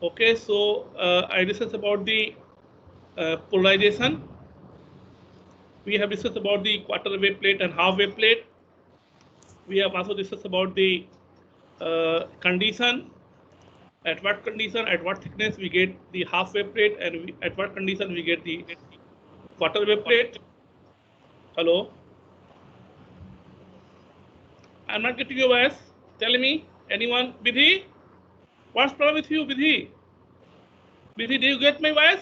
Okay, so I discussed about the polarization. We have discussed about the quarter wave plate and half wave plate. We have also discussed about the condition, at what condition, at what thickness we get the half wave plate, and at what condition we get the quarter wave plate. Hello, I'm not getting your voice. Tell me, anyone? Vidhi, what's problem with you, Vidhi? Vidhi, do you get my voice?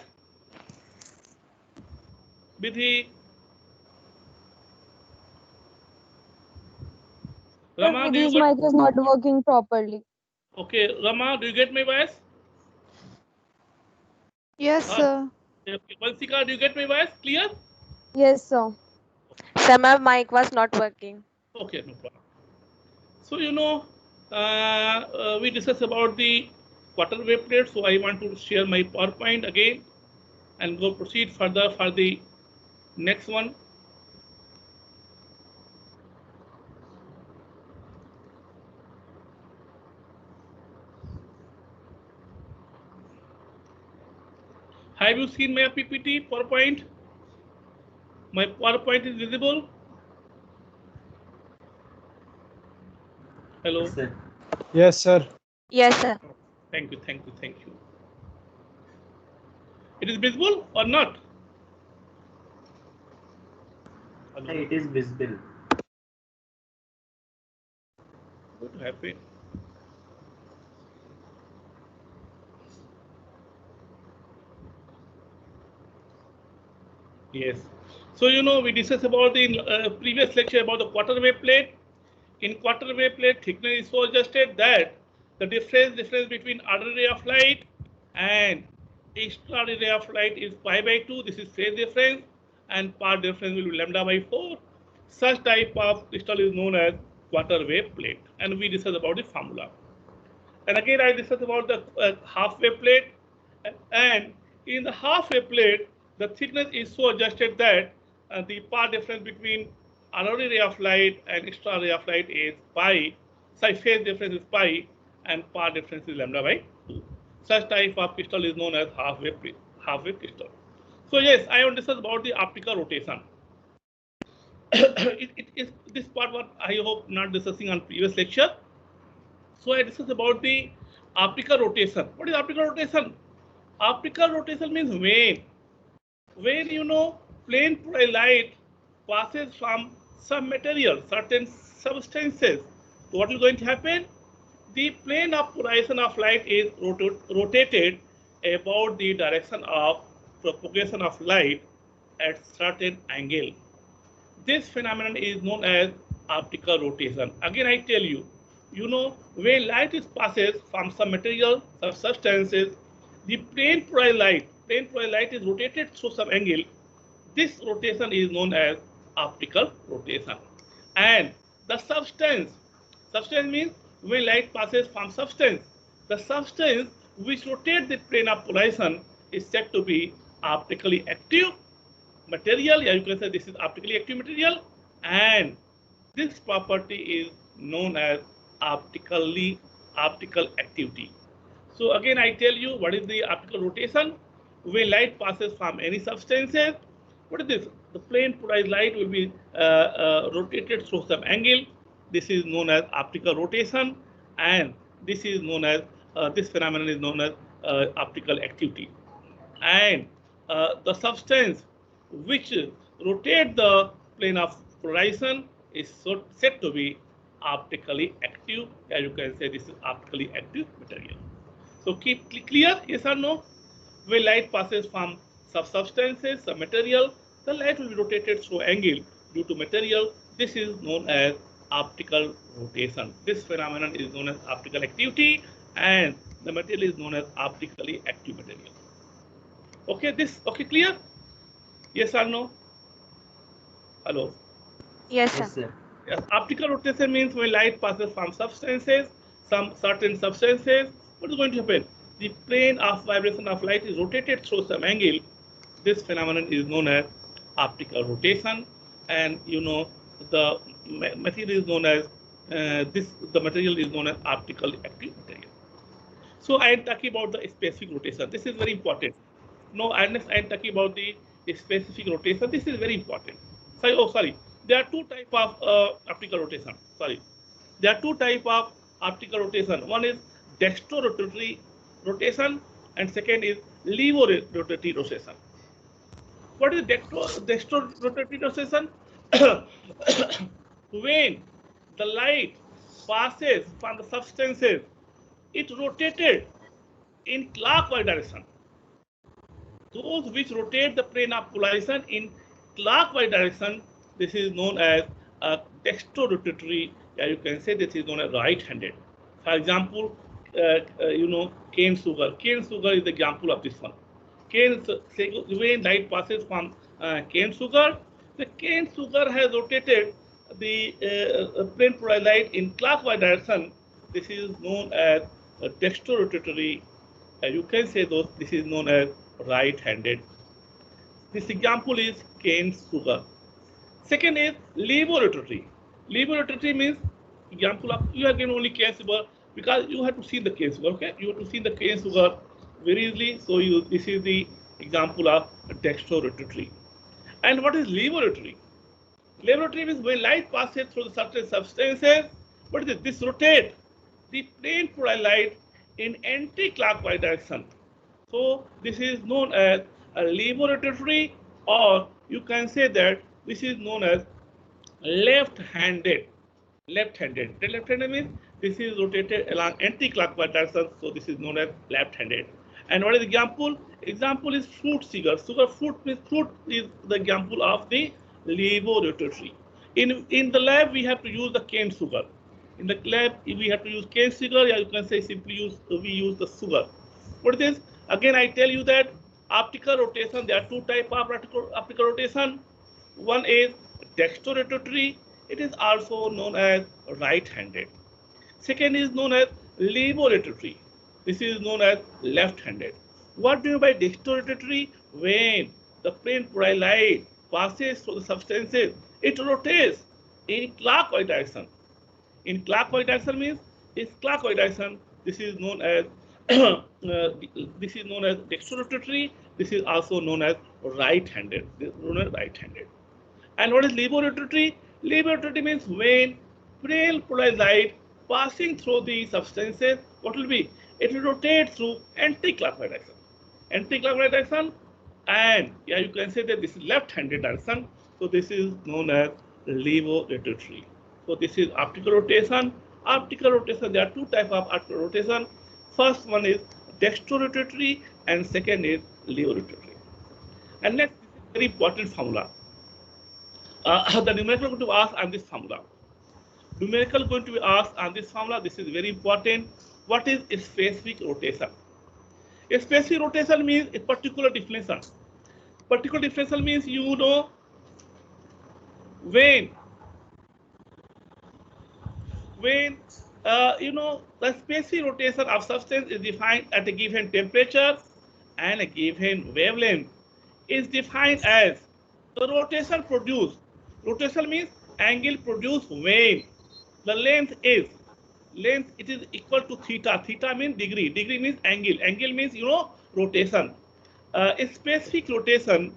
Vidhi, Sir, Rama, do you Vidhi's get? mic is not working properly. Okay, Rama, do you get my voice? Yes, sir. Okay, Vansika, do you get my voice? Clear? Yes, sir. Sir, my mic was not working. Okay, no problem. So we discussed about the quarter wave plate. So I want to share my PowerPoint again and go proceed further for the next one. Have you seen my PPT PowerPoint? My PowerPoint is visible. Hello. Yes, sir. Yes, sir. Yes, sir. Thank you, thank you, thank you. It is visible or not? Sir, it is visible. What happened? Yes. So we discussed about the previous lecture about the quarter wave plate. In quarter wave plate, thickness is so adjusted that the difference between order ray of light and extra ray of light is pi by 2. This is phase difference, and path difference will be lambda by 4. Such type of crystal is known as quarter wave plate, and we discussed about the formula. And again, I discussed about the half wave plate, and in the half wave plate, the thickness is so adjusted that the path difference between ordinary ray of light and extra ray of light is pi. So phase difference is pi, and path difference is lambda by 2. Such type of crystal is known as half wave crystal. So yes, I want to discuss about the optical rotation. It is this part what I hope not discussing on previous lecture. So I discussed about the optical rotation. What is optical rotation? Optical rotation means when plane light passes from some material, certain substances. So what is going to happen? The plane of polarization of light is rotated about the direction of propagation of light at certain angle. This phenomenon is known as optical rotation. Again, I tell you, when light is passes from some material, some substances, the plane light is rotated through some angle. This rotation is known as optical rotation. And the substance means when light passes from substance, the substance which rotates the plane of polarization is said to be optically active material. Yeah, you can say this is optically active material, and this property is known as optical activity. So again, I tell you what is the optical rotation. When light passes from any substances, what is this? The plane polarized light will be rotated through some angle. This is known as optical rotation, and this is known as this phenomenon is known as optical activity. And the substance which rotate the plane of polarization is said to be optically active. As you can say, this is optically active material. So keep clear, yes or no? When light passes from substances, some material, the light will be rotated through angle due to material. This is known as optical rotation. This phenomenon is known as optical activity, and the material is known as optically active material. Okay, clear? Yes or no? Hello. Yes, Yes, sir. sir. Yes, optical rotation means when light passes from substances, some certain substances, what is going to happen? The plane of vibration of light is rotated through some angle. This phenomenon is known as optical rotation, and the material is known as the material is known as optical active material. So I am talking about the specific rotation. This is very important. No, next I am talking about the specific rotation. This is very important. Sorry, oh sorry. There are two type of optical rotation. Sorry, there are two type of optical rotation. One is dextrorotatory rotation, and second is levorotatory rotation. What is dextrorotatory rotation? When the light passes from the substances, it rotated in clockwise direction. Those which rotate the plane of polarization in clockwise direction, this is known as a dextrorotatory. You can say this is known as right-handed. For example, cane sugar. Cane sugar is the example of this one. When light passes from cane sugar, the cane sugar has rotated the plane polarized light in clockwise direction. This is known as a dextrorotatory. You can say this is known as right-handed. This example is cane sugar. Second is levorotatory. Levorotatory means example of you are given only cane sugar because you have to see the cane sugar. Okay, you have to see the cane sugar very easily. So this is the example of dextrorotatory. And what is levorotatory? Levorotatory means when light passes through the certain substances, what is this rotate the plane polarized light in anti-clockwise direction. So this is known as a levorotatory, or you can say that this is known as left-handed. Left-handed. The left-handed means this is rotated along anti-clockwise direction, so this is known as left-handed. And what is the example? Example is fruit sugar. Fruit means fruit is the example of the levorotatory. In the lab, we have to use the cane sugar. In the lab, we have to use cane sugar. Yeah, you can say simply we use the sugar. What is this? Again, I tell you that optical rotation, there are two types of optical rotation. One is dextrorotatory. It is also known as right-handed. Second is known as levorotatory. This is known as left-handed. What do you mean by dextrorotatory? When the plane polarized light passes through the substances, it rotates in clockwise direction. In clockwise direction means is clockwise direction. This is known as dextrorotatory. This is also known as right-handed. And what is levorotatory? Levorotatory means when plane polarized light passing through the substances, what will be? It will rotate through anti-clockwise direction. Anti-clockwise direction, and yeah, you can say that this is left-handed direction. So this is known as levorotatory. So this is optical rotation. Optical rotation, there are two types of optical rotation. First one is dextrorotatory and second is levorotatory. And next, this is very important formula. The numerical going to ask on this formula. Numerical going to be asked on this formula. This is very important. What is specific rotation? A specific rotation means a particular deflection. Particular deflection means you know when the specific rotation of substance is defined at a given temperature and a given wavelength is defined as the rotation produced. Rotation means angle produced when the length is equal to theta. Theta means degree. Degree means angle. Angle means rotation. A specific rotation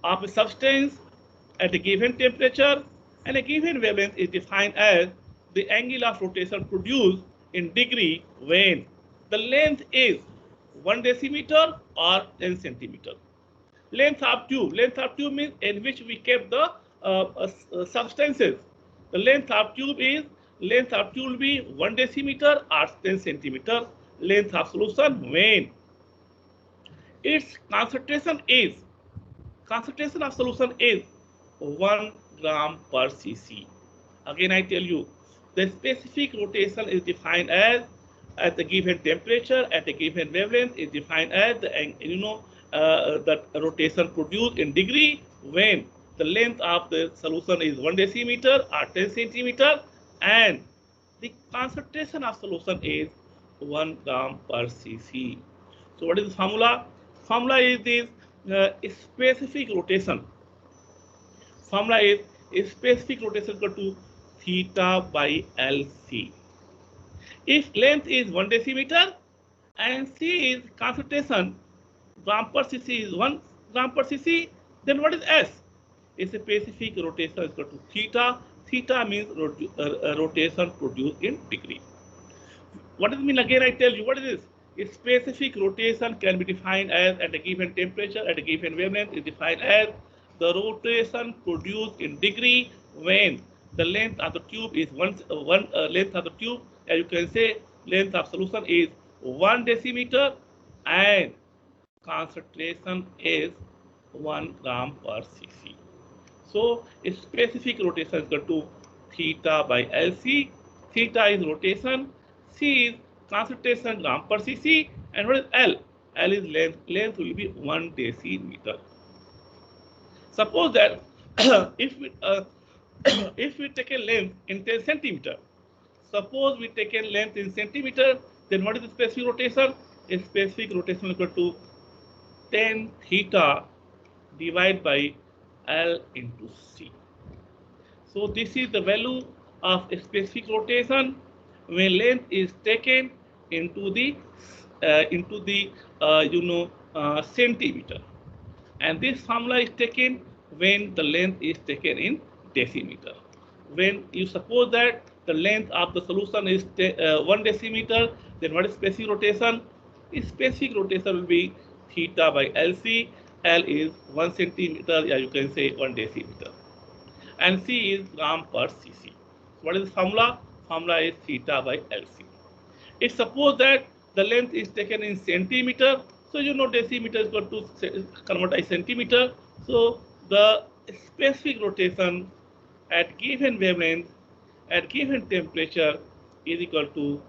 of a substance at a given temperature and a given wavelength is defined as the angle of rotation produced in degree when the length is 1 decimeter or 10 centimeter. Length of tube. Length of tube means in which we kept the substances. The length of tube will be 1 decimeter or 10 centimeter. Length of solution when its concentration of solution is 1 gram per cc. Again, I tell you, the specific rotation is defined as at the given temperature, at a given wavelength is defined as the rotation produced in degree when the length of the solution is 1 decimeter or 10 centimeter and the concentration of solution is 1 gram per cc. So what is the formula? Formula is this specific rotation. Formula is specific rotation equal to theta by LC. If length is 1 decimeter and C is concentration, gram per cc is 1 gram per cc, then what is S? It's a specific rotation is equal to theta. Theta means rotation produced in degree. What does it mean again? I tell you, what is this? A specific rotation can be defined as at a given temperature, at a given wavelength is defined as the rotation produced in degree when the length of the tube is one length of the tube, as you can say, length of solution is 1 decimeter and concentration is 1 gram per cc. So a specific rotation is equal to theta by LC. Theta is rotation, C is concentration gram per cc, and what is L? L is length. Length will be 1 decimeter. Suppose that if we if we take a length in 10 centimeter, suppose we take a length in centimeter, then what is the specific rotation? A specific rotation equal to 10 theta divided by L into C. So this is the value of a specific rotation when length is taken into the centimeter, and this formula is taken when the length is taken in decimeter. When you suppose that the length of the solution is 1 decimeter, then what is specific rotation? Specific rotation will be theta by LC. L is 1 centimeter, yeah, you can say 1 decimeter, and C is gram per cc. So what is the formula? Formula is theta by LC. If suppose that the length is taken in centimeter, so you know decimeter is equal to convert by centimeter. So the specific rotation at given wavelength, at given temperature is equal to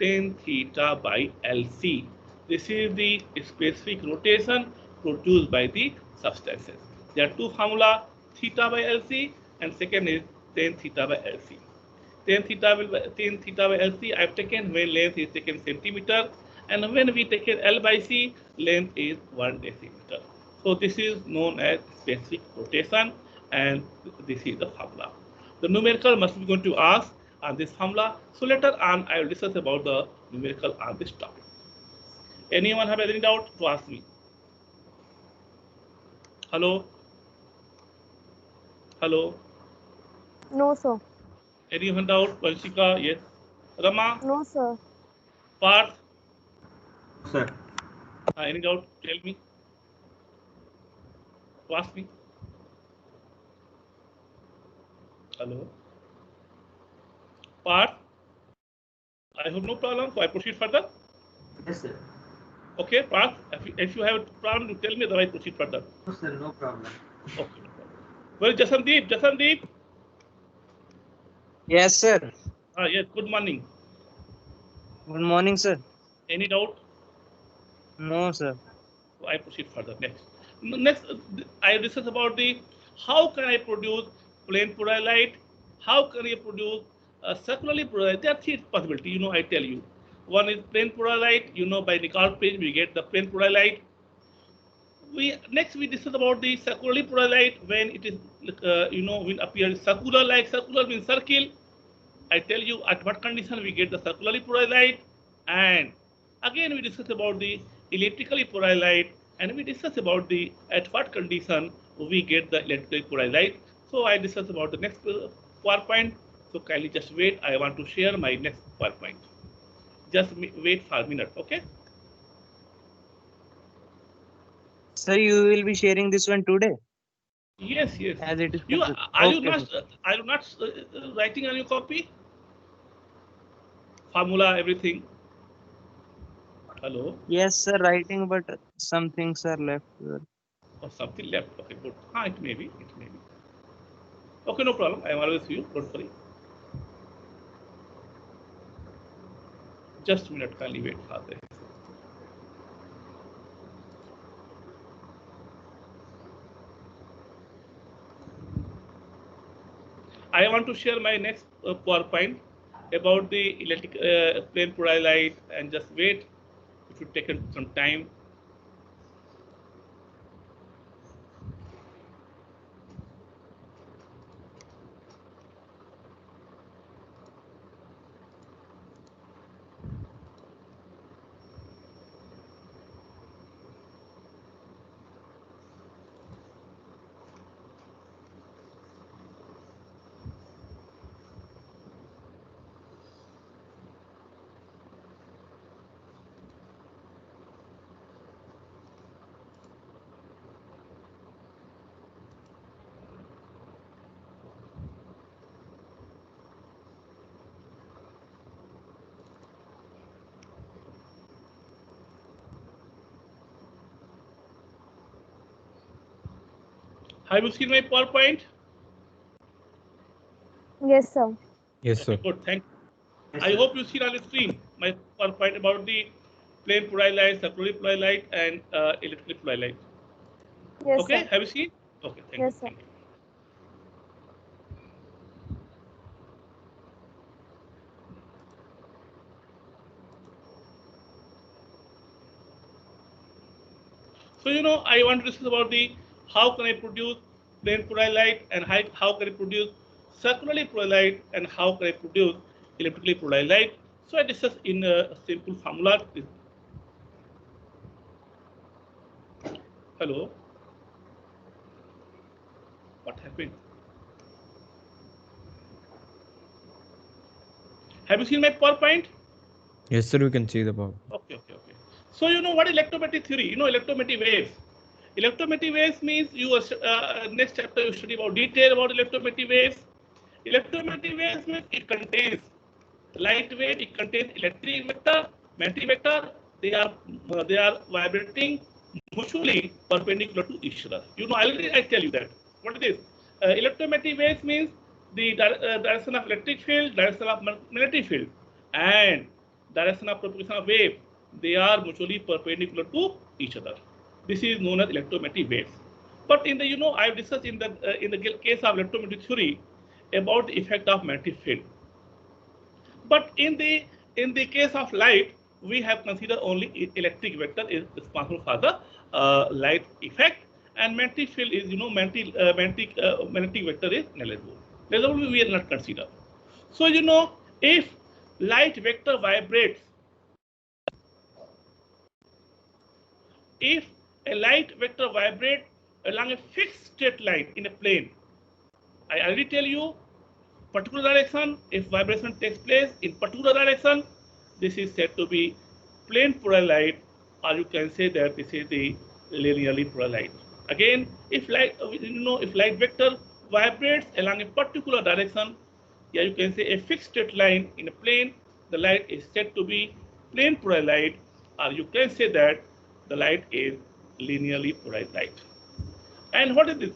10 theta by LC. This is the specific rotation produced by the substances. There are two formula, theta by LC, and second is 10 theta by LC. 10 theta by LC I have taken when length is taken centimeter, and when we take L by C, length is 1 decimeter. So this is known as specific rotation, and this is the formula. The numerical must be going to ask on this formula. So later on I will discuss about the numerical on this topic. Anyone have any doubt to ask me? Hello? Hello? No, sir. Anyone doubt? Vanshika? Yes. Rama? No, sir. Parth? Sir. Any doubt? Tell me. To ask me. Hello? Parth? I have no problem, so I proceed further. Yes, sir. Okay, Parth, if you have a problem, you tell me, otherwise proceed further. No, sir, no problem. Okay, no problem. Where is Jasandeep? Jasandeep? Yes, sir. Yes, good morning. Good morning, sir. Any doubt? No, sir. So I proceed further. Next, I discuss about the how can I produce plain light? How can I produce circularly polarized? There are three possibilities. I tell you. One is plain light. By Nichols page we get the plain light. Next we discuss about the circularly polarized when it is when appears circular, like circular means circle. I tell you at what condition we get the circularly polarized light, and again we discuss about the electrically polarized light, and we discuss about the at what condition we get the electrically polarized light. So I discuss about the next PowerPoint. So kindly just wait. I want to share my next PowerPoint. Just wait for a minute, okay? Sir, you will be sharing this one today? Yes. As it is. You Okay, are you sir. not writing on your copy? Formula, everything. Hello. Yes, sir, writing, but some things are left. Sir. Or something left. Okay, good. It may be. Okay, no problem. I am always with you. Don't worry. Just a minute. Kindly wait for this. I want to share my next PowerPoint about the electric plane polarized light, and just wait. It should take some time. Have you seen my PowerPoint? Yes, sir. Yes, sir. Good, thank you. Yes, I sir. hope you see on the screen my PowerPoint about the plain Purine light, circular Purine light, and electrical Purine light. Yes, Okay, sir. have you seen? Okay, thank Yes, you. sir. Thank you. So I want to discuss about the how can I produce plain Purine light and how can I produce circularly Purine light and how can I produce electrically Purine light. So I discuss in a simple formula. Hello. What happened? Have you seen my PowerPoint? Yes, sir. We can see the power. Okay. So what is electromagnetic theory? Electromagnetic waves. Electromagnetic waves means next chapter you study about detail about electromagnetic waves. Electromagnetic waves means it contains light wave, it contains electric vector, magnetic vector. They are vibrating mutually perpendicular to each other. Already I tell you that. What is this? Electromagnetic waves means the direction of electric field, direction of magnetic field, and direction of propagation of wave. They are mutually perpendicular to each other. This is known as electromagnetic waves. But in the I have discussed in the case of electromagnetic theory about the effect of magnetic field. But in the case of light, we have considered only electric vector is responsible for the light effect, and magnetic field is magnetic vector is negligible. Negligible we will not consider. So if light vector vibrates, if a light vector vibrates along a fixed straight line in a plane, I already tell you particular direction, if vibration takes place in particular direction, this is said to be plane Purine light, or you can say that this is the linearly Purine light. Again, if light vector vibrates along a particular direction, yeah, you can say a fixed straight line in a plane, the light is said to be plane Purine light, or you can say that the light is linearly Purine light. And what is this?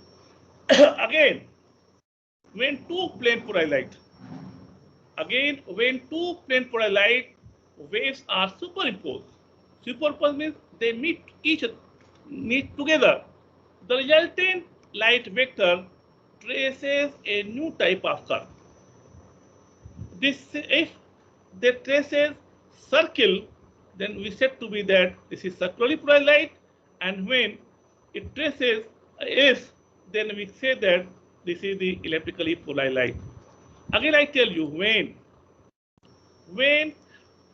Again, when two plane Purine light, waves are superimposed. Superimposed means they meet together. The resultant light vector traces a new type of curve. If they traces circle, then we said to be that this is circularly polarized light, and when it traces S, then we say that this is the electrically polarized light. Again, I tell you, when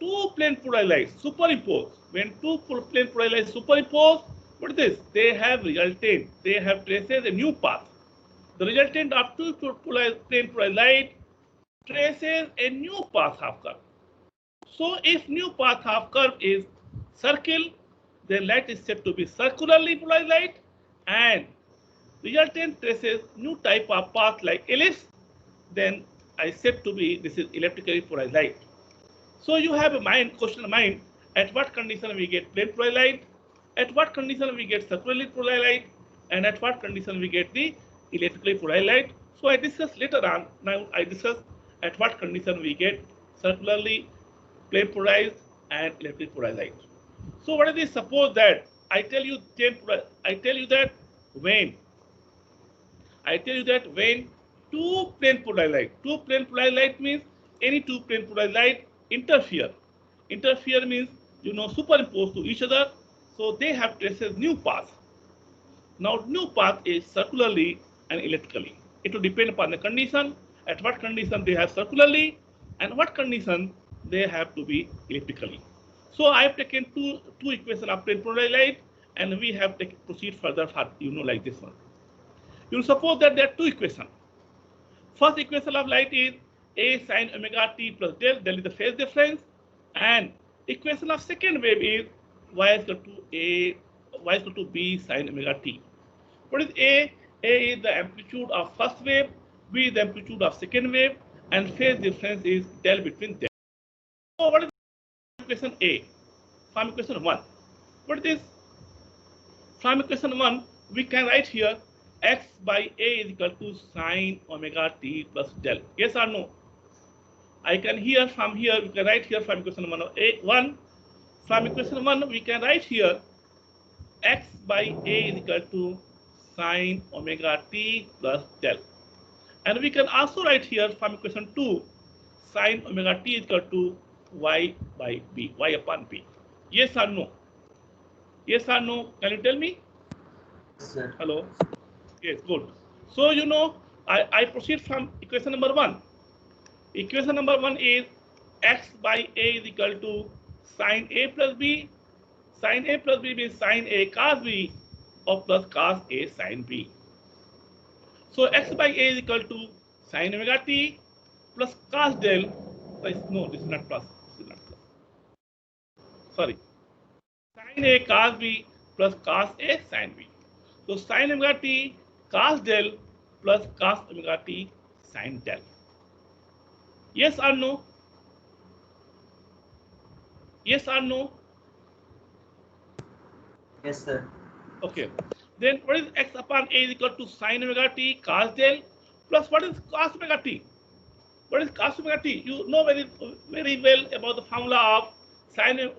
two plane polarized lights superimpose, what is this? They have traces a new path. The resultant of two plane polarized light traces a new path of curve. So if new path of curve is circle, then light is said to be circularly polarized light, and resultant traces new type of path like ellipse, then I said to be this is electrically polarized light. So you have a question in mind, at what condition we get plane polarized light, at what condition we get circularly polarized light, and at what condition we get the electrically polarized light. So I discuss later on. Now I discuss at what condition we get circularly plane polarized and electrically polarized light. So what is this? Suppose that I tell you that when two plane polarized light means any two plane polarized light interfere. Interfere means superimpose to each other, so they have traces new path. Now new path is circularly and electrically. It will depend upon the condition. At what condition they have circularly, and what condition they have to be electrically. So I have taken two equations of plane polarized light, and we have to proceed further for like this one. You will suppose that there are two equations. First equation of light is A sin omega t plus del. Del is the phase difference, and equation of second wave is y is equal to b sin omega t. What is A? A is the amplitude of first wave, B is the amplitude of second wave, and phase difference is del between them. So what is equation A? From equation 1. What is this? From equation 1, we can write here x by a is equal to sine omega t plus del. Yes or no? I can hear from here, we can write here from equation number 1. From equation 1, we can write here x by a is equal to sine omega t plus del. And we can also write here from equation 2, sine omega t is equal to y by b, y upon b. Yes or no? Yes or no? Can you tell me? Yes, sir. Hello? Yes, good. So, you know, I proceed from equation number 1. Equation number 1 is x by a is equal to sine a plus b. Sine a plus b means sine a cos b or plus cos a sine b. So x by a is equal to sine omega t plus cos del. No, this is not plus. This is not plus. Sorry. Sine a cos b plus cos a sine b. So sine omega t cos del plus cos omega t sine del. Yes or no? Yes or no? Yes, sir. Okay. Then what is x upon a is equal to sine omega t cos del plus what is cos omega t? What is cos omega t? You know very well about the formula of sine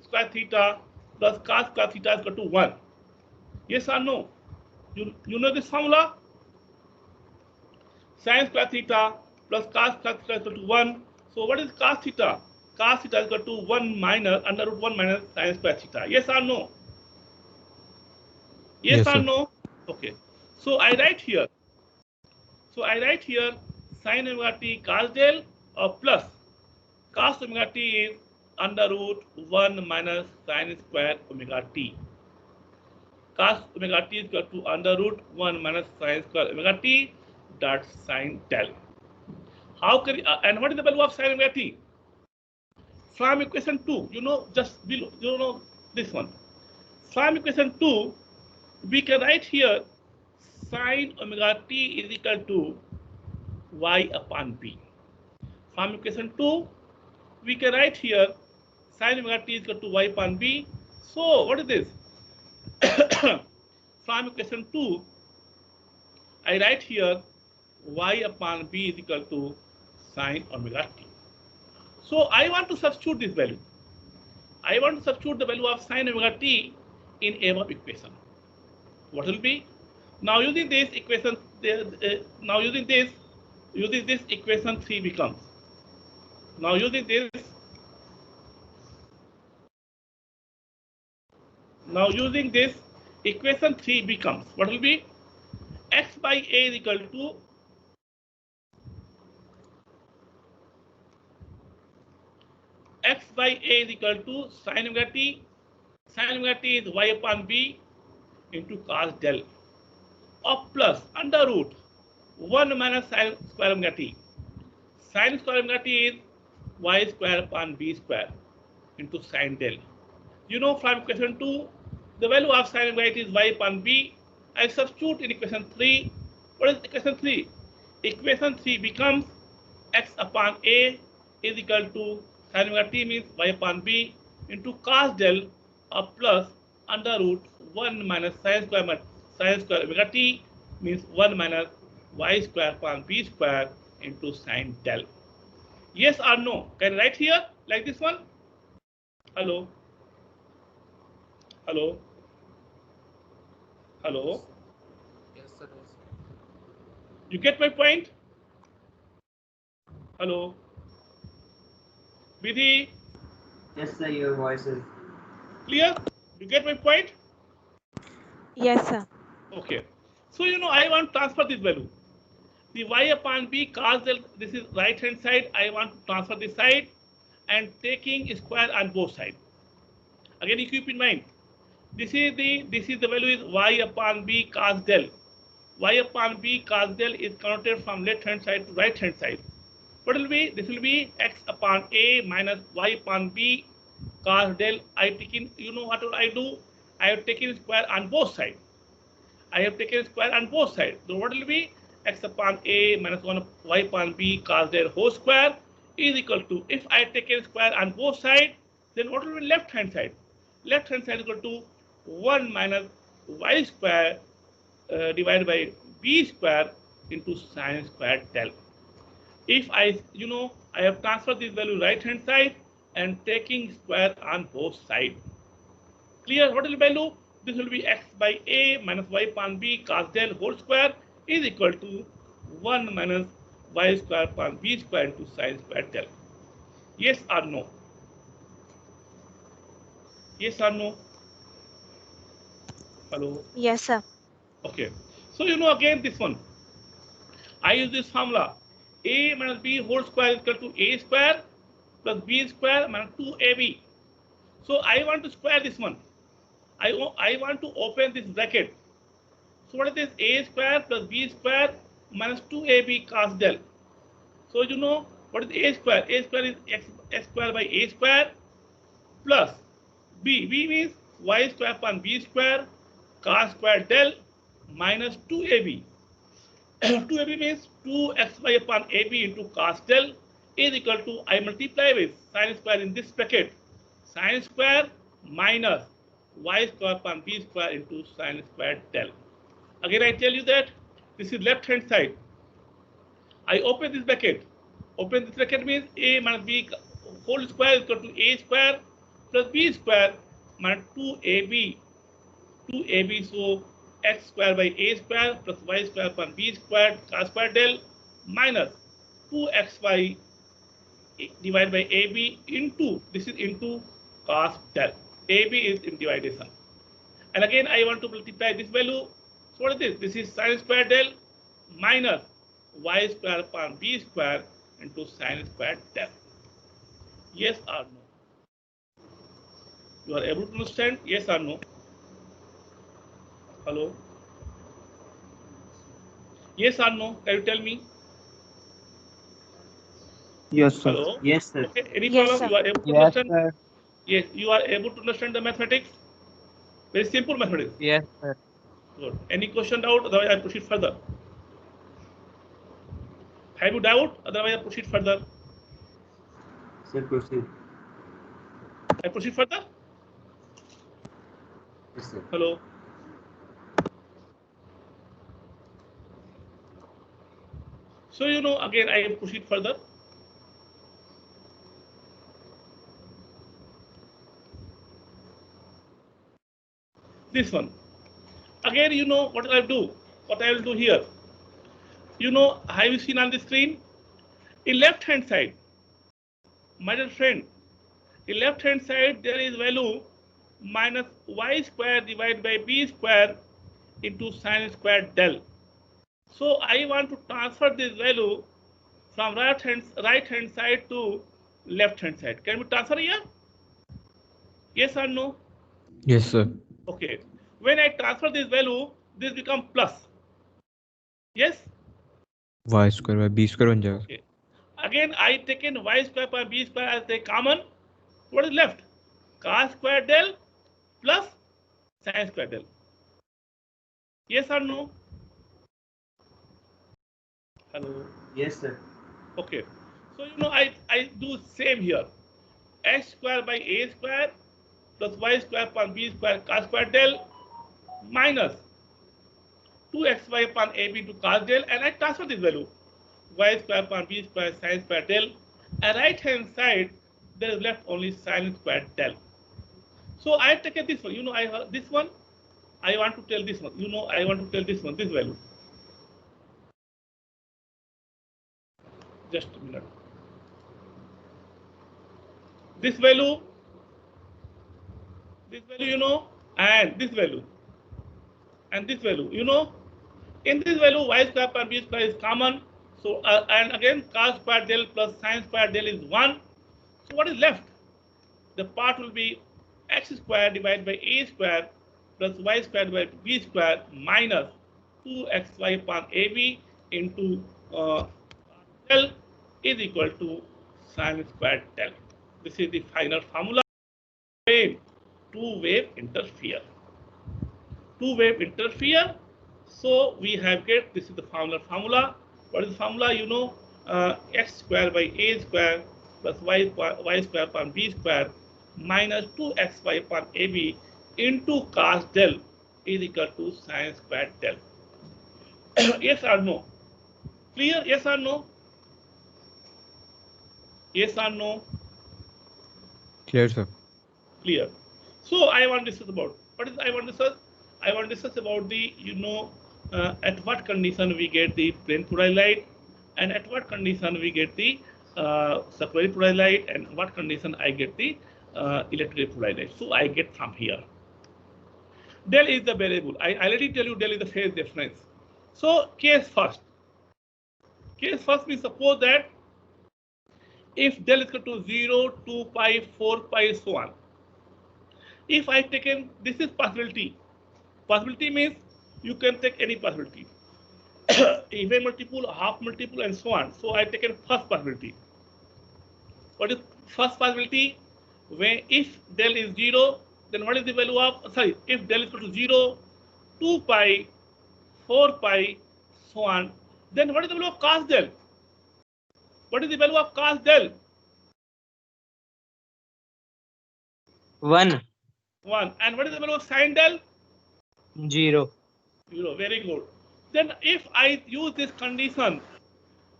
square theta plus cos square theta is equal to 1. Yes or no? You know this formula? Sine square theta plus cos square theta is equal to 1. So what is cos theta? Cos theta is equal to 1 minus under root 1 minus sine square theta. Yes or no? Yes, Yes, or sir. no? Okay. So I write here. Sine omega t cos del or plus cos omega t is under root 1 minus sine square omega t. Cos omega t is equal to under root 1 minus sine square omega t dot sine del. How can and what is the value of sine omega t? From equation 2, you know, just below, you know this one. From equation 2, we can write here sine omega t is equal to y upon b. From equation 2, we can write here sine omega t is equal to y upon b. So what is this? From equation 2, I write here y upon b is equal to sine omega t. So I want to substitute this value. I want to substitute the value of sine omega t in above equation. What will be? Now using this equation, using this equation 3 becomes. Now using this equation 3 becomes. What will be? X by a is equal to sine omega t. Sine omega t is y upon b into cos del of plus under root 1 minus sine square omega t. Sine square omega t is y square upon b square into sine del. You know from equation 2, the value of sine omega t is y upon b. I substitute in equation 3. What is equation 3? Equation 3 becomes x upon a is equal to sine omega t means y upon b into cos del of plus under root 1 minus sine square omega t means 1 minus y square upon b square into sine del. Yes or no? Can I write here like this one? Hello? Hello? Hello? Yes, sir. Yes. You get my point? Hello? Vidhi, Yes, sir. Your voice is clear? You get my point? Yes, sir. Okay. So, you know, I want to transfer this value. The y upon b cos del, this is right hand side. I want to transfer this side and taking square on both sides. Again, you keep in mind, this is the value is y upon b cos del. Y upon b cos del is converted from left hand side to right hand side. What will be? This will be x upon a minus y upon b cos del. I taken, you know what I do? I have taken square on both sides. So what will be? X upon a minus 1 y upon b cos del whole square is equal to, if I take a square on both sides, then what will be left hand side? Left hand side is equal to 1 minus y square divided by b square into sine square del. If I have transferred this value right hand side and taking square on both sides. Clear? What is the value? This will be x by a minus y upon b cos del whole square is equal to 1 minus y square upon b square into sine square del. Yes or no? Yes or no? Hello? Yes, sir. Okay. So again this one. I use this formula. A minus b whole square is equal to a square plus b square minus 2ab. So I want to square this one. I want to open this bracket. So what is this? A square plus b square minus 2ab cos del. So what is a square? A square is x square by a square plus b. B means y square upon b square cos square del minus 2ab. 2ab means 2xy upon ab into cos del is equal to, I multiply with sine square in this bracket, sine square minus y square upon b square into sine square del. Again, I tell you that this is left hand side. I open this bracket. Open this bracket means a minus b whole square is equal to a square plus b square minus 2ab. 2ab, so x square by a square plus y square upon b square cos square del minus 2xy divided by ab into, this is into cos del. AB is in dividation. And again, I want to multiply this value. So what is this? This is sine square del minus y square upon b square into sine square del. Yes or no? You are able to understand? Yes or no? Hello? Yes or no? Can you tell me? Yes, sir. Hello? Yes, sir. Okay. Any Yes, problem? sir. You are able to Yes, understand? sir. Yes, you are able to understand the mathematics? Very simple mathematics. Yes, sir. Good. Any question, doubt? Otherwise, I proceed further. Have you doubt? Otherwise, I proceed further. Sir, proceed. I proceed further? Yes, sir. Hello? So, again, I proceed further. This one. Again, what I'll do? What I will do here? Have you seen on the screen? In left hand side, my dear friend, in left hand side, there is value minus y square divided by b square into sine square del. So I want to transfer this value from right hand side to left hand side. Can we transfer here? Yes or no? Yes, sir. Okay. When I transfer this value, this becomes plus. Yes? Y square by b square बन जाएगा. Okay. Again, I taken y square by b square as the common. What is left? Cos square del plus sin square del. Yes or no? Hello. Yes, sir. Okay. So I do same here. X square by a square plus y square upon b square cos square del minus 2xy upon ab to cos del, and I transfer this value y square upon b square sin square del, and right hand side there is left only sin square del. So I have taken this one. I have this one. I want to tell this one. I want to tell this one, this value. Just a minute. This value, and this value, and this value, in this value, y square upon b square is common. So, and again, cos square del plus sin square del is 1. So, what is left? The part will be x square divided by a square plus y square divided by b square minus 2xy upon ab into del is equal to sin square del. This is the final formula. Two-wave interfere. Two-wave interfere. So we have get, this is the formula. What is the formula? X square by a square plus y square upon b square minus 2xy upon ab into cos del is equal to sin square del. Yes or no? Clear? Yes or no? Yes or no? Clear, sir. Clear. So I want to discuss about what is I want to discuss. I want to discuss about the at what condition we get the plane polarized light, and at what condition we get the circular polarized light, and what condition I get the electric polarized light. So I get from here. Del is the variable. I already tell you del is the phase difference. So case first. Case first, we suppose that if del is equal to 0, 2 pi, 4 pi, so on. If I taken, this is possibility. Possibility means you can take any possibility. Even multiple, half multiple, and so on. So I taken first possibility. What is first possibility? When if del is 0, then what is the value of, sorry, if del is equal to 0, 2 pi, 4 pi, so on, then what is the value of cos del? What is the value of cos del? 1, 1. And what is the value of sin del? 0. 0. Very good. Then if I use this condition,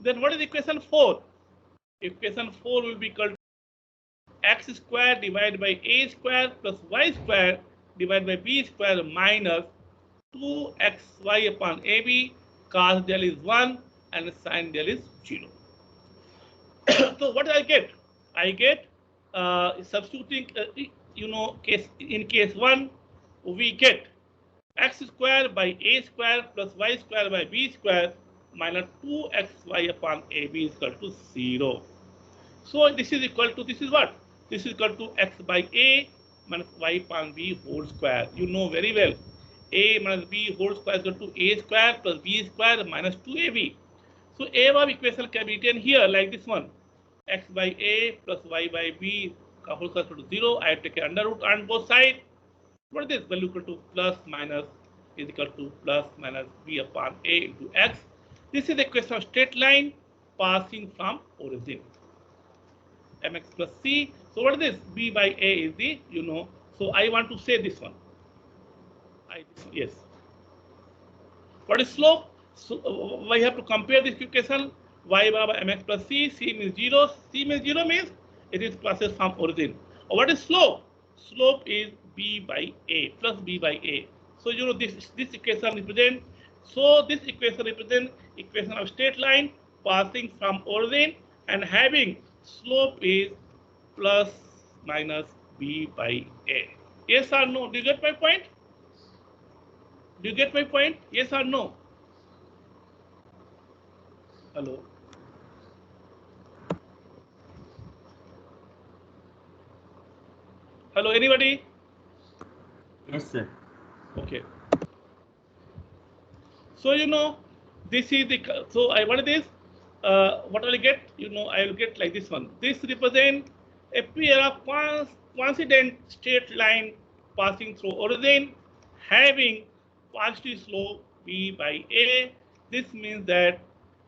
then what is equation 4? Equation 4 will be equal to x square divided by a square plus y square divided by b square minus 2xy upon ab. Cos del is 1 and sin del is 0. So what do I get? I get substituting, case in case 1, we get x square by a square plus y square by b square minus 2xy upon ab is equal to 0. So this is equal to, this is what? This is equal to x by a minus y upon b whole square. You know very well. A minus b whole square is equal to a square plus b square minus 2ab. So a of equation can be written here like this one. X by a plus y by b whole square is equal to 0. I have taken under root on both sides. What is this? Value equal to plus minus is equal to plus minus b upon a into x. This is the equation of straight line passing from origin. Mx plus c. So what is this? B by a is the, so I want to say this one. Yes. What is slope? So we have to compare this equation. Y by mx plus c. C means 0. C means 0 means it is passes from origin. What is slope? Slope is b by a plus b by a. So this equation represent. So this equation represent equation of straight line passing from origin and having slope is plus minus b by a. Yes or no? Do you get my point? Do you get my point? Yes or no? Hello. Hello, anybody? Yes, sir. Okay. So this is the, so I what is this? What will I get? I will get like this one. This represent a pair of coincident straight line passing through origin, having positive slope b by a. This means that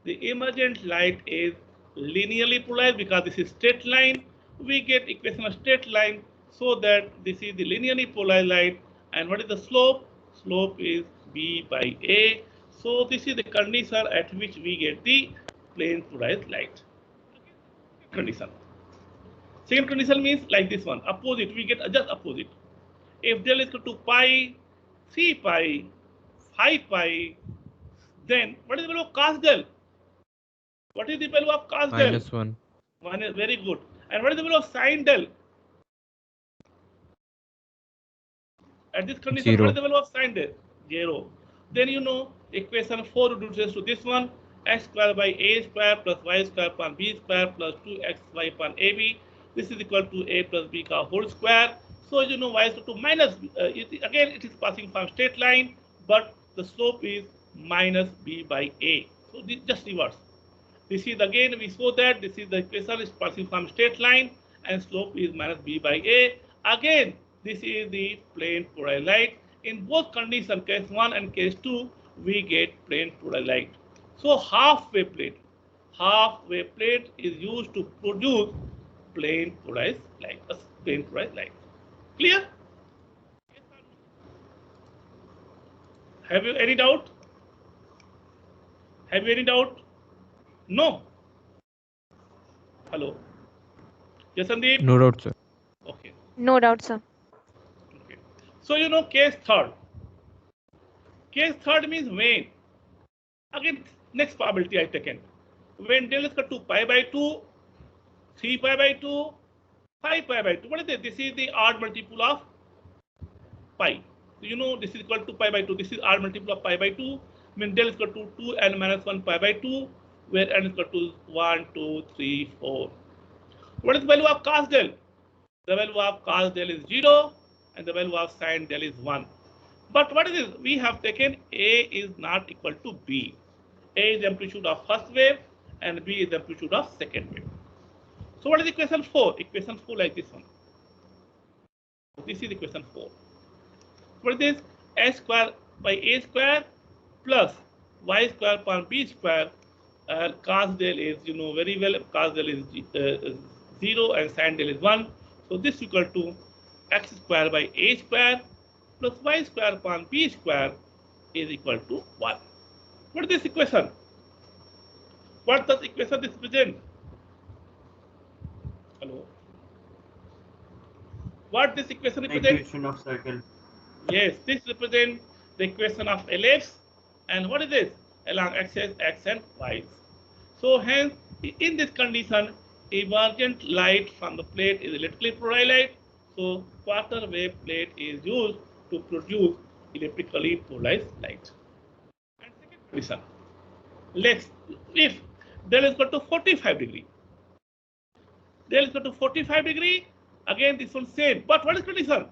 the emergent light is linearly polarized because this is straight line. We get equation of straight line so that this is the linearly polarized light. And what is the slope? Slope is b by a. So this is the condition at which we get the plane polarized light. Condition. Second condition means like this one. Opposite. We get just opposite. If del is equal to pi, 3 pi, 5 pi, then what is the value of cos del? What is the value of cos del? -1. 1 is very good. And what is the value of sin del? At this condition, 0. what is the value of sin del? 0. Then equation 4 reduces to this one. X square by a square plus y square upon b square plus 2xy upon ab. This is equal to a plus b ka whole square. So y is equal to minus, again it is passing from straight line, but the slope is minus b by a. So this just reverse. This is again, we saw that this is the equation is passing from straight line and slope is minus b by a. Again, this is the plane polarized light. In both conditions, case 1 and case 2, we get plane polarized light. So half-wave plate is used to produce plane polarized light. Clear? Have you any doubt? Have you any doubt? No. Hello. Yes, Sandeep? No doubt, sir. Okay. No doubt, sir. Okay. So you know case third. Case third means when. Again, next probability I taken. When del is equal to pi by 2, 3 pi by 2, 5 pi by 2. What is this? This is the odd multiple of pi. So you know this is equal to pi by 2. This is odd multiple of pi by 2. Mean del is equal to 2n minus 1 pi by 2, where n is equal to 1, 2, 3, 4. What is the value of cos del? The value of cos del is 0 and the value of sin del is 1. But what is this? We have taken A is not equal to B. A is the amplitude of first wave and B is the amplitude of second wave. So what is equation 4? Equation 4 like this one. This is equation 4. What is this? S square by A square plus Y square upon B square. Cos del is, you know very well, cos del is 0 and sin del is 1. So this is equal to x square by A square plus y square upon b square is equal to 1. What is this equation? What does equation this represent? Hello. What this equation represent? Equation of circle. Yes, this represents the equation of ellipse. And what is this? Along axis x and y. So hence, in this condition, emergent light from the plate is electrically polarized light. So quarter wave plate is used to produce electrically polarized light. And second condition, let's if del is equal to 45 degree, del is equal to 45 degree. Again, this one same. But what is condition?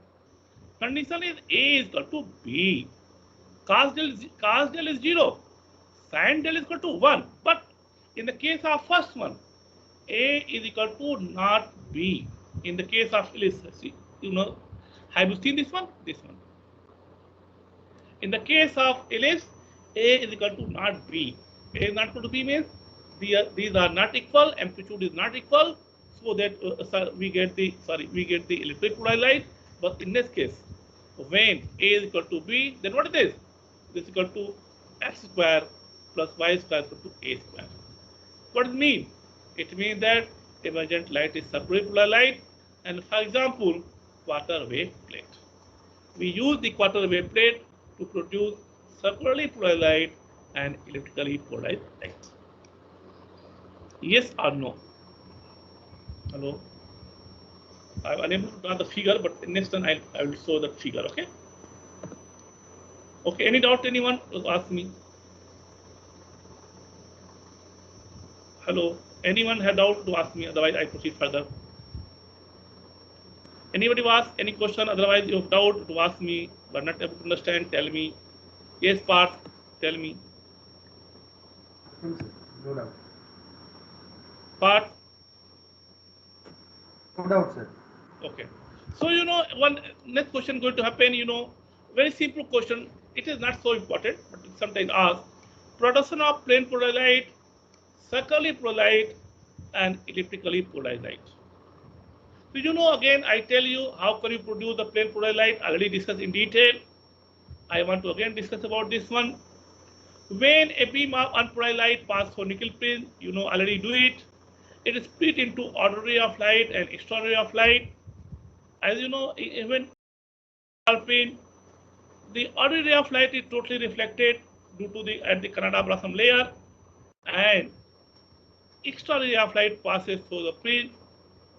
Condition is A is equal to B. Cos del is 0. Sin del is equal to 1. But in the case of first one, A is equal to not B. In the case of ellipse, you know, have you seen this one? This one. In the case of ellipse, A is equal to not B. A is not equal to B means these are not equal. Amplitude is not equal. So that we get the electric polarized light. But in this case, when A is equal to B, then what is this? This is equal to x square plus y square equal to A square. What does it mean? It means that emergent light is circularly polarized light, and for example, quarter wave plate. We use the quarter wave plate to produce circularly polarized light and electrically polarized light. Yes or no? Hello? I'm unable to draw the figure, but next time I will show the figure, okay? Okay, any doubt anyone ask me? Hello, anyone had doubt to ask me, otherwise I proceed further. Anybody ask any question, otherwise you have doubt to ask me, but not able to understand, tell me. Yes, Parth, tell me. No doubt. Parth? No doubt, sir. Okay. So, you know, one next question going to happen, you know, very simple question. It is not so important, but it's sometimes asked. Production of plane polarized light, circularly polarized light, and elliptically polarized light. So, you know, again, I tell you how can you produce the plane polarized light, already discussed in detail. I want to again discuss about this one. When a beam of unpolarized light passes through nickel pin, you know, already do it. It is split into ordinary ray of light and extraordinary ray of light. As you know, even pin, the ordinary ray of light is totally reflected due to the at the Canada blossom layer, and extraordinary ray of light passes through the pin,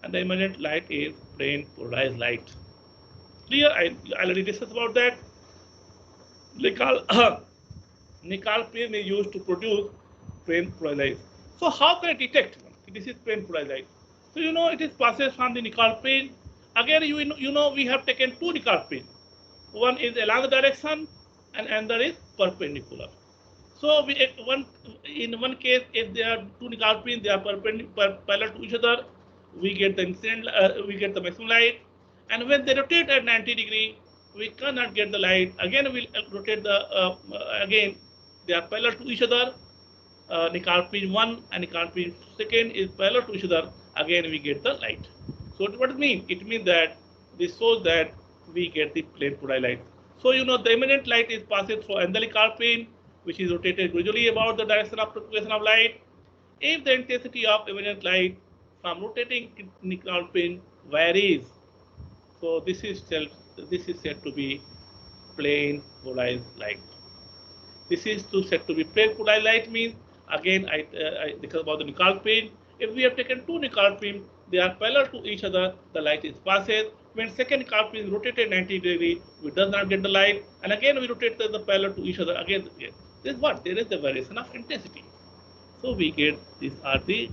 and the emergent light is plane polarized light. Clear? I already discussed about that. Nickel pin is used to produce plane polarized light. So how can I detect? This is plane polarized light. So you know it is passes from the nickel pin. Again, you know we have taken two nickel pins. One is along the direction and another is perpendicular. So in one case, if there are two nickel pins, they are parallel to each other, we get the we get the maximum light. And when they rotate at 90 degree, we cannot get the light. Again, we'll rotate the again. They are parallel to each other. Nickel pin 1 and nickel pin 2 is parallel to each other. Again, we get the light. So what does it mean? It means that this shows that we get the plane polarized light. So you know the emergent light is passing through another nickel pin, which is rotated gradually about the direction of propagation of light. If the intensity of emergent light from rotating Nichols pin varies, so this is said to be plane polarized light. This is said to be plane polarized light means, again I discussed about the Nichols pin. If we have taken two Nichols pins, they are parallel to each other, the light is passes. When second Nichols pin is rotated 90 degrees, we does not get the light, and again we rotate the parallel to each other. Again, this is what? There is the variation of intensity. So we get these are the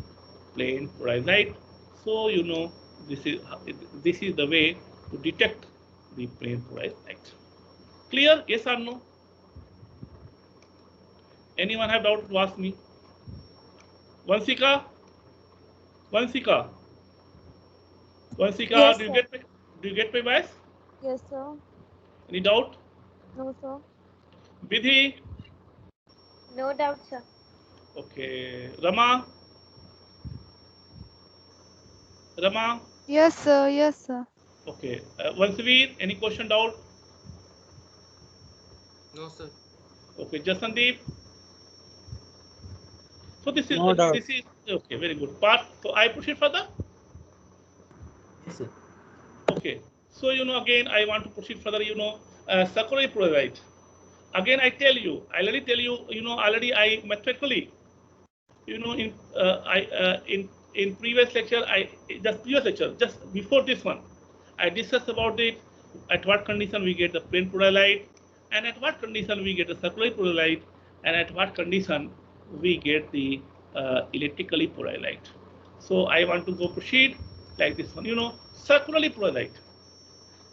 plane polarized light. So you know this is the way to detect the plane polarized light. Clear? Yes or no? Anyone have doubt to ask me? Vansika? Vansika? Vansika, Yes, do you sir. get my voice? Yes, sir. Any doubt? No, sir. Vidhi? No doubt, sir. Okay. Rama? Rama? Yes, sir. Yes, sir. Okay. Vansveer, any question, doubt? No, sir. Okay. Jasandeep? So this is No doubt. okay. Very good. Part. So I proceed further. Yes, sir. Okay. So you know again I want to proceed further. You know, circular polarized. Again I tell you. I already tell you. You know already I mathematically. You know in previous lecture just before this one, I discussed about it. At what condition we get the plane polarized light, and at what condition we get the circular polarized light, and at what condition we get the electrically polarized light. So I want to go proceed like this one. You know, circularly polarized light.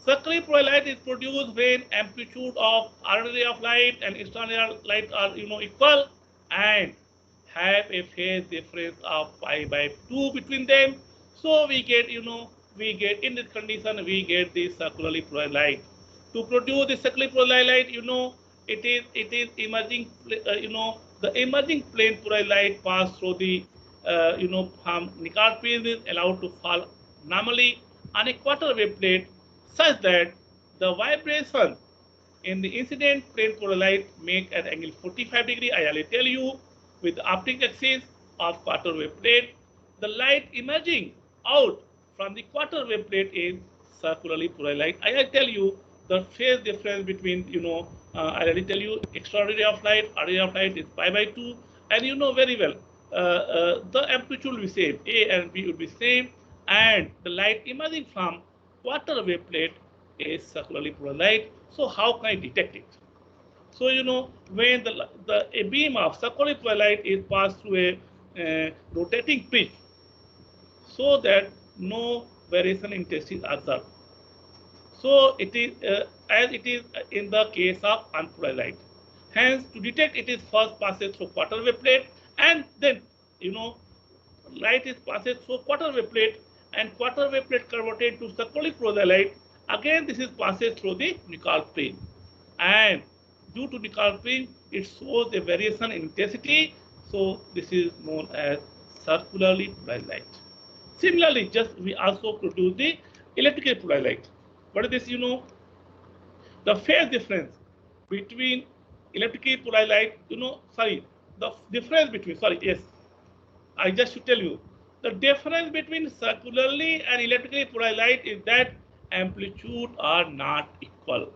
Circular polarized light is produced when amplitude of RR ray of light and external light are equal and have a phase difference of pi by 2 between them. So we get in this condition we get the circularly polarized light. To produce the circularly polarized light, it is emerging the emerging plane polarized light pass through the from Nichols pin is allowed to fall normally on a quarter wave plate such that the vibration in the incident plane polarized light make an angle 45 degree. I already tell you with the optic axis of quarter wave plate, the light emerging out from the quarter wave plate is circularly polarized light. I tell you the phase difference between I already tell you extraordinary of light, area of light is pi by 2, and you know very well the amplitude will be same, A and B will be same, and the light emerging from quarter wave plate is circularly polarized light. So how can I detect it? So when a beam of circularly polarized light is passed through a rotating pitch, so that no variation in intensity is observed. So it is as it is in the case of unpolarized light. Hence, to detect it is first passes through quarter wave plate, and then light is passes through quarter wave plate, and quarter wave plate converted to circularly polarized light. Again, this is passes through the Nichols pin, and due to Nichols pin, it shows a variation in intensity. So this is known as circularly polarized light. Similarly, just we also produce the electrically polarized light. What is this? The phase difference between electrically polarized light. The difference between. Sorry, yes, I just should tell you the difference between circularly and electrically polarized light is that amplitude are not equal.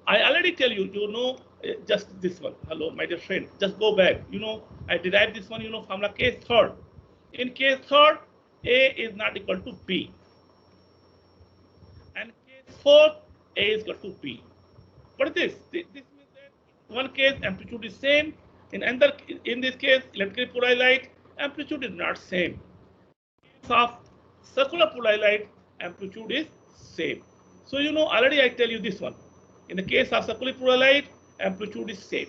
I already tell you, just this one. Hello, my dear friend, just go back. I derived this one, from the case third. In case third, A is not equal to B. And case fourth, A is equal to B. What is this? This means that in one case, amplitude is same. In this case, electrically polarized light, amplitude is not same. In case of circular polarized light, amplitude is same. So already I tell you this one. In the case of circular polarized light, amplitude is same.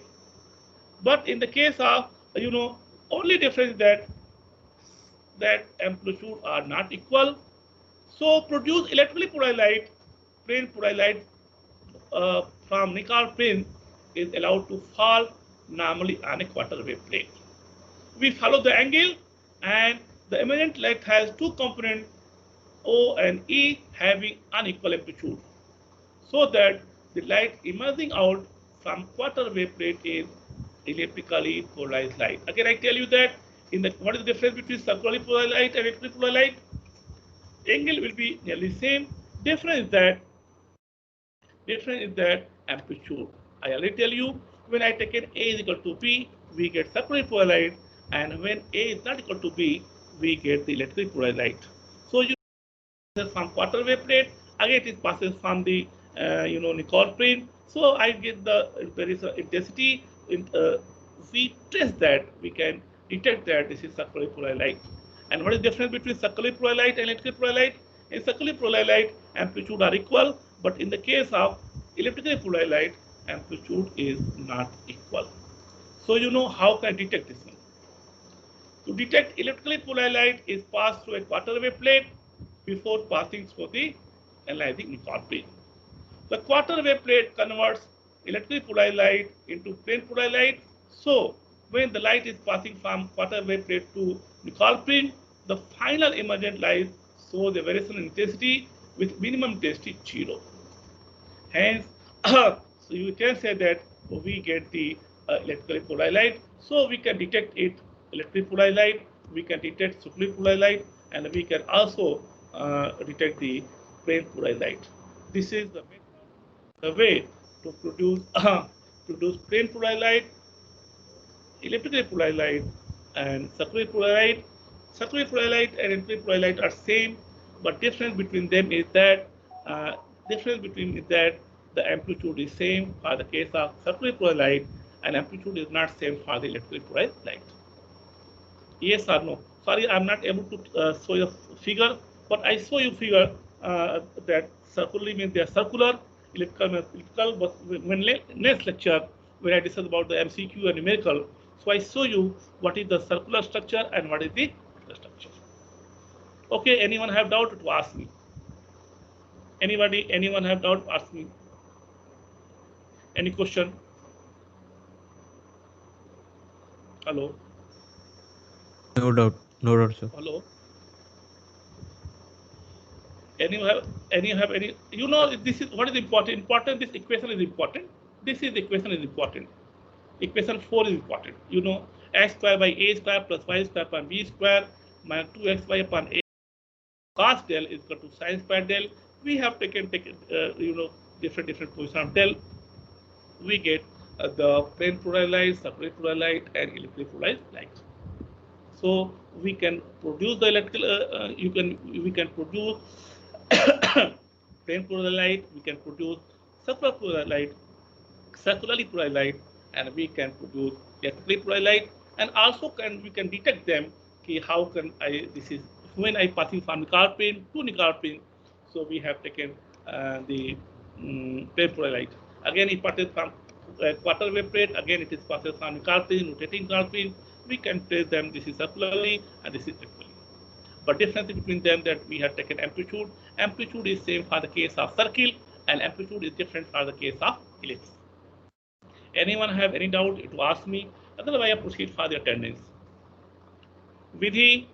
But in the case of only difference that amplitude are not equal. So produce electrically polarized light, plane polarized light from Nichols pin is allowed to fall normally on a quarter wave plate. We follow the angle, and the emergent light has two components, O and E, having unequal amplitude, so that the light emerging out from quarter wave plate is electrically polarized light. Again, I tell you that what is the difference between circularly polarized light and electrically polarized light? Angle will be nearly same. Difference is that amplitude. I already tell you, when I take an A is equal to B, we get circularly polarized light, and when A is not equal to B, we get the electrically polarized light. So you from quarter wave plate, again it passes from the Nicol plane. So I get there is a intensity. We test that, we can detect that this is circularly polarized light. And what is the difference between circularly polarized light and electrically polarized light? In circularly polarized light, amplitude are equal, but in the case of electrically polarized light, amplitude is not equal. So you know how can I detect this one? To detect electrically polarized light is passed through a quarter wave plate before passing through the analyzing Nicol plane. The quarter wave plate converts electrically polarized light into plane polarized light. So when the light is passing from quarter wave plate to Nicol plane, the final emergent light shows a variation in intensity with minimum intensity 0. Hence, so you can say that we get the electrically polarized light. So we can detect it electrically polarized light, we can detect circularly polarized light, and we can also detect the plane polarized light. This is the way to produce plane polarized light, electrically polarized light, and circularly polarized light. Circularly polarized light and electrically polarized light are same, but difference between them is that the amplitude is same for the case of circularly polarized light, and amplitude is not same for the electrically polarized light. Yes or no? Sorry, I'm not able to show you figure, but I show you figure that circularly means they are circular, electrical means electrical. But when next lecture, when I discuss about the MCQ and numerical, so I show you what is the circular structure and what is the structure. Okay, anyone have doubt to ask me? Anyone have doubt? Ask me. Any question? Hello. No doubt. No doubt, sir. Hello. Any have any? You know, this is what is important. This equation is important. This is equation is important. Equation 4 is important. You know, x square by a square plus y square upon b square minus 2xy upon a cos del is equal to sin square del. We have taken different position of del. We get the plane polarized light, circular polarized light, and electrically polarized light. So we can produce the electrical. We can produce plane polarized light. We can produce circular polarized light, circularly polarized light, and we can produce electrically polarized light. And also we can detect them. Okay, how can this is when I passing from Nicol plane to Nicol plane. So we have taken the plane polarized light. Again, it passes from quarter wave plate. Again, it is passes from Nicol plane, rotating Nicol plane. We can trace them. This is circularly and this is electrically. But difference between them that we have taken amplitude. Amplitude is same for the case of circle, and amplitude is different for the case of ellipse. Anyone have any doubt to ask me? Otherwise, I proceed for the attendance. Vidhi?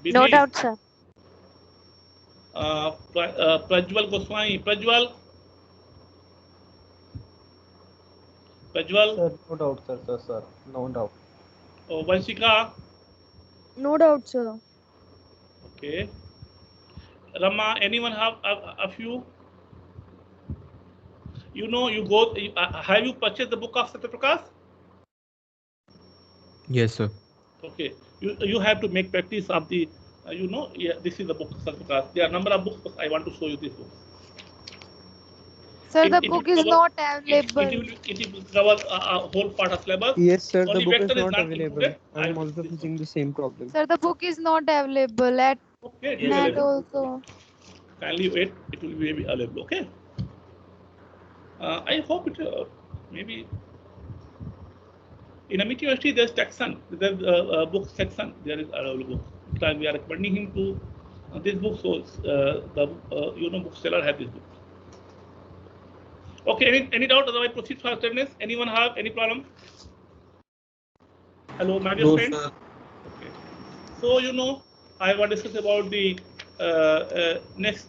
No doubt, sir. Prajwal Goswami. Prajwal? Prajwal? Sir, no doubt, sir. No doubt. Vanshika? No doubt, sir. Okay. Rama, anyone have a few? You know, have you purchased the book of Satya Prakash? Yes, sir. Okay. You have to make practice of the, this is the book of Satya Prakash. There are a number of books, but I want to show you this book. Sir, the book is not available. It will cover a whole part of syllabus. Yes, sir, the Only book is vector not available. included. I am also facing the same problem. Sir, the book is not available at Okay, it is NAT available. also. Kindly wait, it will be available. Okay. I hope it maybe in Amit University there's section, there's a book section. There is available book. We are recommending him to this book, so the bookseller have this book. Okay, any doubt? Otherwise, proceed for attendance. Anyone have any problem? Hello, my dear friend. Okay. So I want to discuss about the next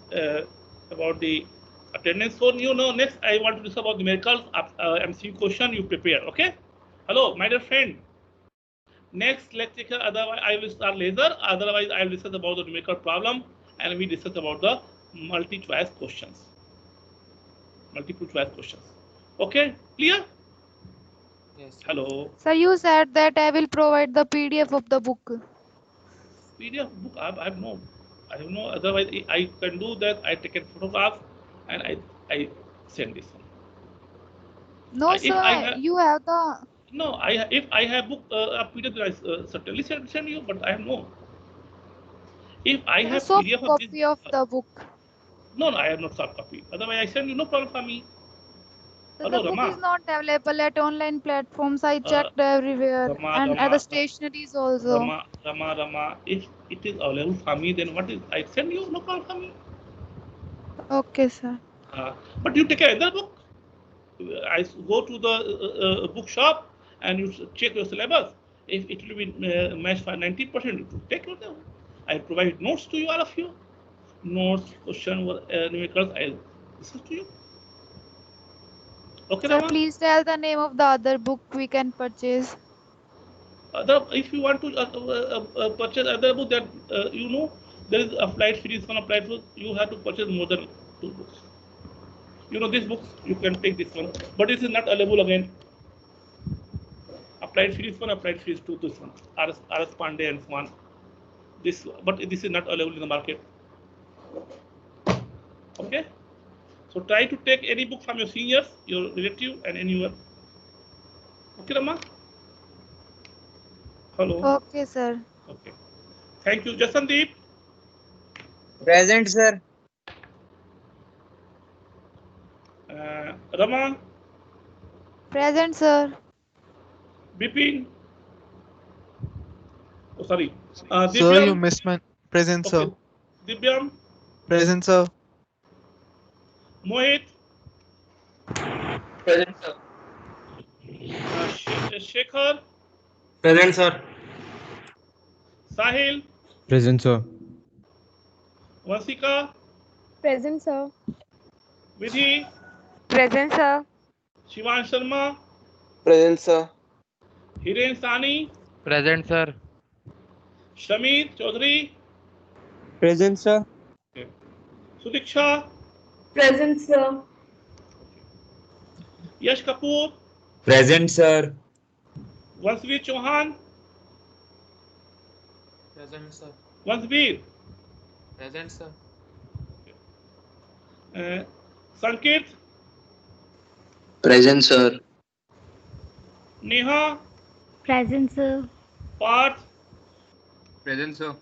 about the Attendance for you. Now next I want to discuss about numericals. MCQ question you prepare. Okay. Hello, my dear friend. Next lecture, otherwise I will start later. Otherwise I will discuss about the numerical problem and we discuss about the multi-choice questions. Multiple choice questions. Okay, clear? Yes. Hello. Sir, you said that I will provide the PDF of the book. PDF book. I have no. Otherwise, I can do that. I take a photograph and I send this one. No, If sir, I have you have the. no, if I have book a PDF, then I certainly send you. But I have no. If I The have soft PDF of this, copy of the book. no, I have not soft copy. Otherwise, I send you. No problem for me. So Hello, the book Rama. is not available at online platforms. I checked everywhere and at the stationaries also. Rama. If it is available for me, then what is? I send you. No problem for me. Okay, sir. But you take another book. I go to the bookshop and you check your syllabus. If it will be matched for 90%, you take it. I provide notes to you, all of you. Notes, question, numericals, I discuss to you. Okay, Sir, Rama? please tell the name of the other book we can purchase. If you want to purchase other book, that you know there is applied series on applied book, you have to purchase more than 2 books. You know this book, you can take this one, but this is not available again. Applied series 1, applied series 2, this one, RS Pandey and so on. But this is not available in the market. Okay, so try to take any book from your seniors, your relative, and anyone. Okay, Rama? Hello. Okay, sir. Okay. Thank you, Jasandeep. Present, sir. Rama, Present, sir. Bipin. Oh, sorry. Sir, Divyam. you missed my present, Okay. sir. Divyam. Present, sir. Mohit. Present, sir. Shekhar. Present, sir. Sahil. Present, sir. Vansika. Present, sir. Vidhi. Present, sir. Shivan Sharma. Present, sir. Hiren Sani. Present, sir. Shamir Chaudhary. Present, sir. Okay. Sudiksha. Present, sir. Yash Kapoor. Present, sir. Vansveer Chauhan. Present, sir. Vansveer. Present, sir. Sanket. Present, sir. Neha. Present, sir. Parth. Present, sir.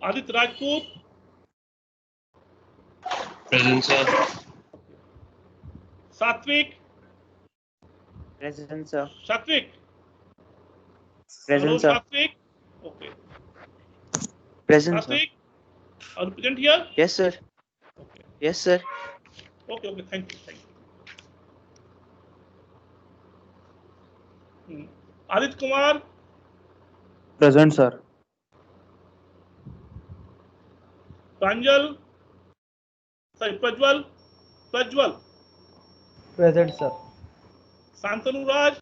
Adit Rajput. Present, sir. Satvik. Present, sir. Satvik. Present, Hello, sir. Satvik. Okay. Present, sir. Satvik. Are you present here? Yes, sir. Okay. Yes, sir. Okay. Thank you. Adit Kumar. Present, sir. Pranjal. Sorry, Prajwal. Present, sir. Santanu Raj.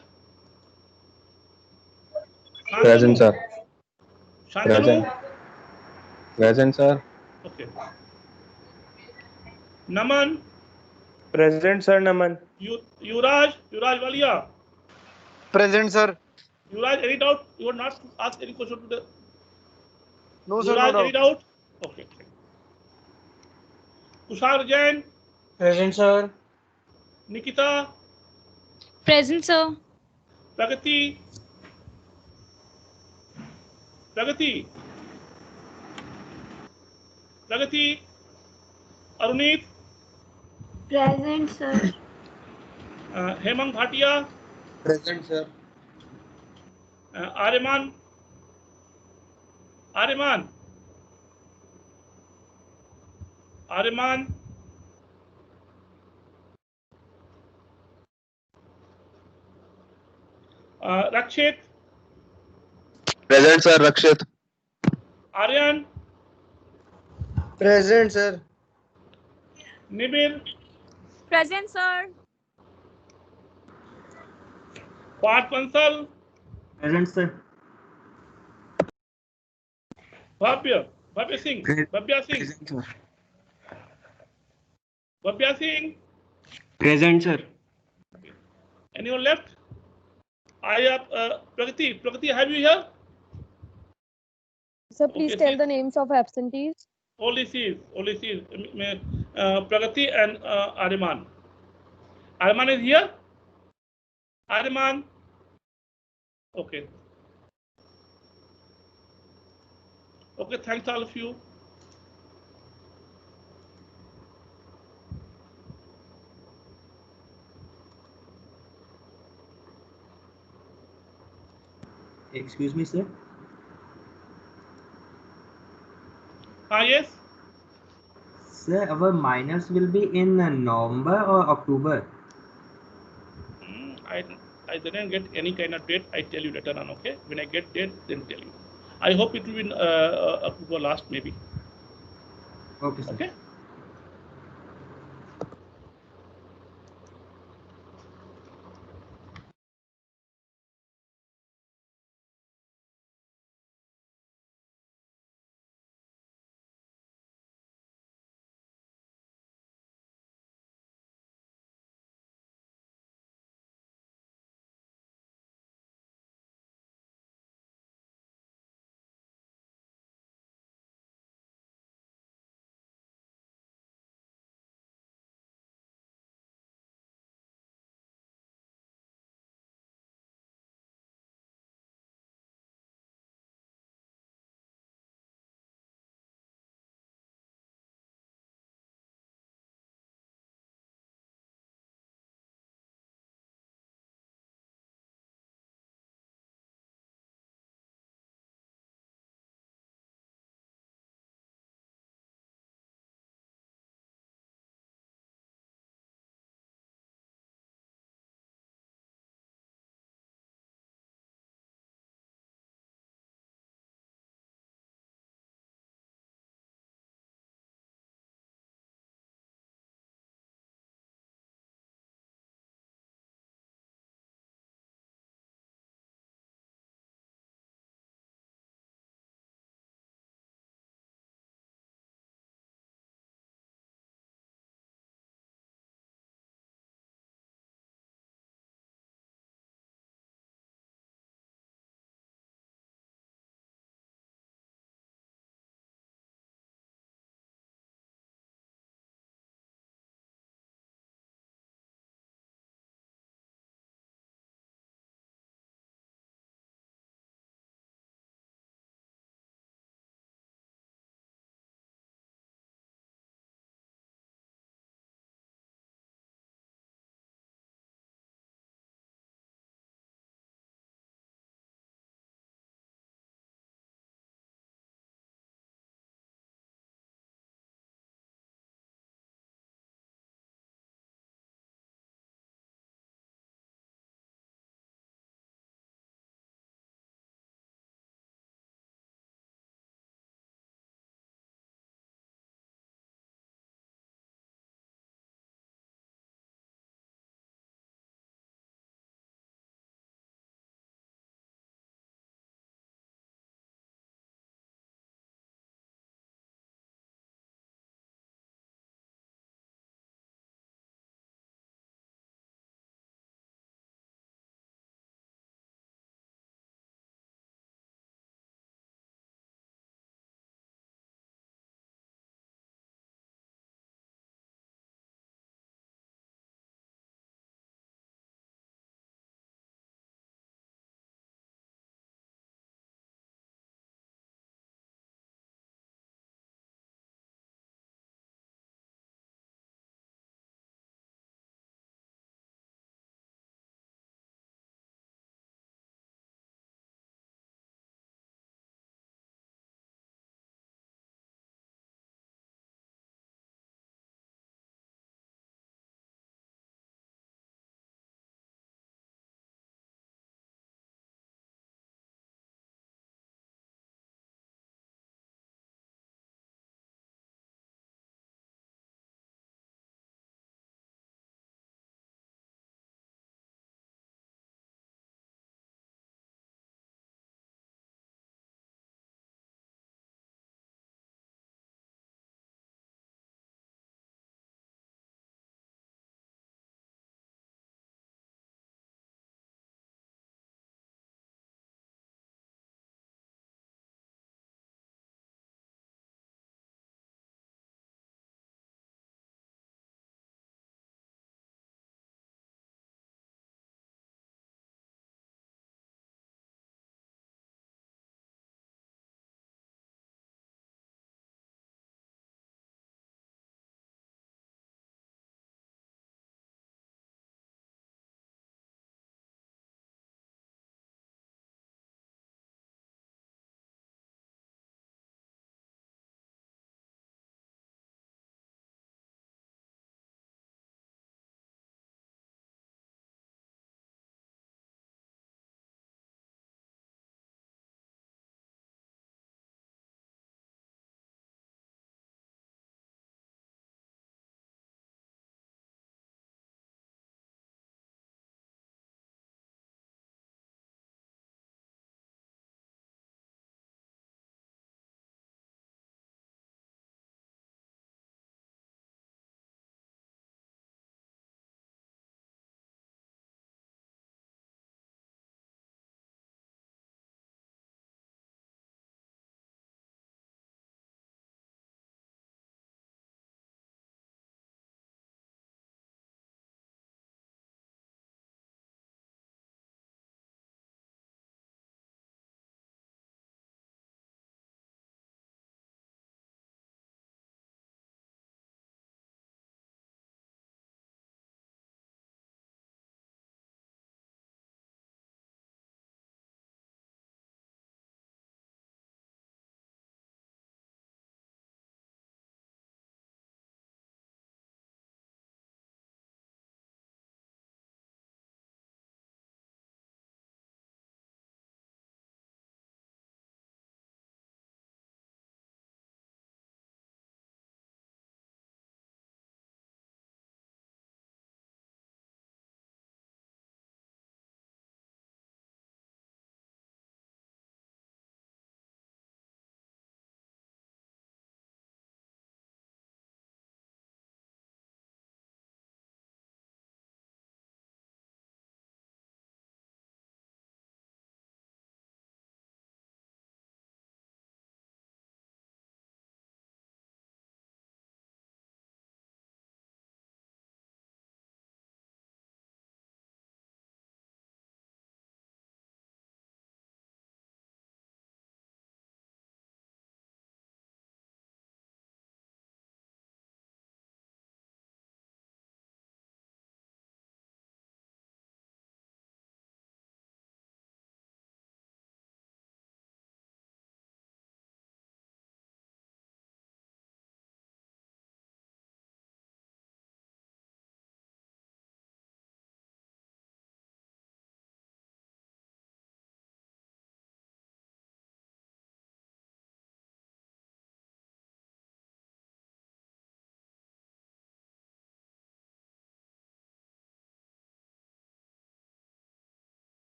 Present, sir. Shantanu. Present, sir. Okay. Naman. Present, sir. Naman. Yuvraj Walia. Present, sir. Yuvraj, any doubt? You want not to ask any question today? No, sir. Yuvraj, No any doubt. doubt? Okay. Tushar Jain. Present, sir. Nikita. Present, sir. Pragati. Arunit. Present, sir. Hemang Bhatia. Present, sir. Aryaman. Rakshit. Present, sir. Rakshit. Aryan. Present, sir. Nibil, Present, sir. Parth Bansal, Present, sir. Bhavya Singh, Bhavya Singh, Present, sir. Bhavya Singh. Present, sir. Anyone left? I have Pragati. Pragati, have you here? Sir, please Okay, tell see. the names of absentees. Only sees. Pragati and Ariman. Ariman is here? Ariman. Okay. Okay, thanks all of you. Excuse me, sir. Yes. Sir, our minors will be in November or October? I didn't get any kind of date. I tell you later on, okay? When I get date, then tell you. I hope it will be in October last, maybe. Okay, sir. Okay?